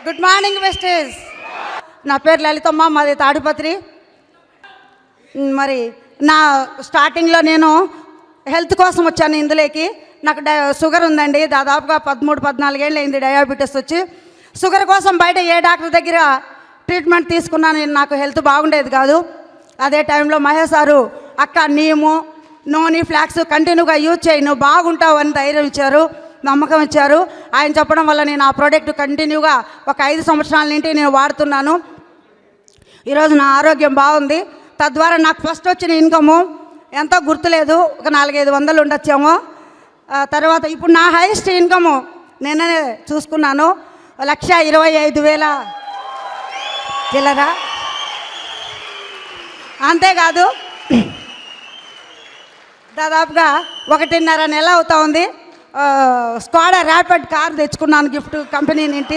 Good morning wastage. నా పేరు లలితమ్మ, మాది తాడిపత్రి. మరి నా స్టార్టింగ్లో నేను హెల్త్ కోసం వచ్చాను ఇందులోకి. నాకు షుగర్ ఉందండి, దాదాపుగా 13-14 ఏళ్ళు అయింది డయాబెటీస్ వచ్చి. షుగర్ కోసం బయట ఏ డాక్టర్ దగ్గర ట్రీట్మెంట్ తీసుకున్నాను, నాకు హెల్త్ బాగుండేది కాదు. అదే టైంలో మహేష్ సారు అక్క నీము నూనె ఫ్లాక్స్ కంటిన్యూగా యూజ్ చేయి, నువ్వు బాగుంటావు అని ధైర్యం ఇచ్చారు, నమ్మకం ఇచ్చారు. ఆయన చెప్పడం వల్ల నేను ఆ ప్రోడక్ట్ కంటిన్యూగా ఒక 5 సంవత్సరాల నుండి నేను వాడుతున్నాను. ఈరోజు నా ఆరోగ్యం బాగుంది. తద్వారా నాకు ఫస్ట్ వచ్చిన ఇన్కము ఎంతో గుర్తులేదు, ఒక 400-500 ఉండొచ్చాము. తర్వాత ఇప్పుడు నా హైయెస్ట్ ఇన్కము నిన్ననే చూసుకున్నాను, 1,25,000 చిల్లర. అంతేకాదు దాదాపుగా 1.5 నెల అవుతా ఉంది. స్కోడా ర్యాపిడ్ కార్ తెచ్చుకున్నాను గిఫ్ట్ కంపెనీ నుండి.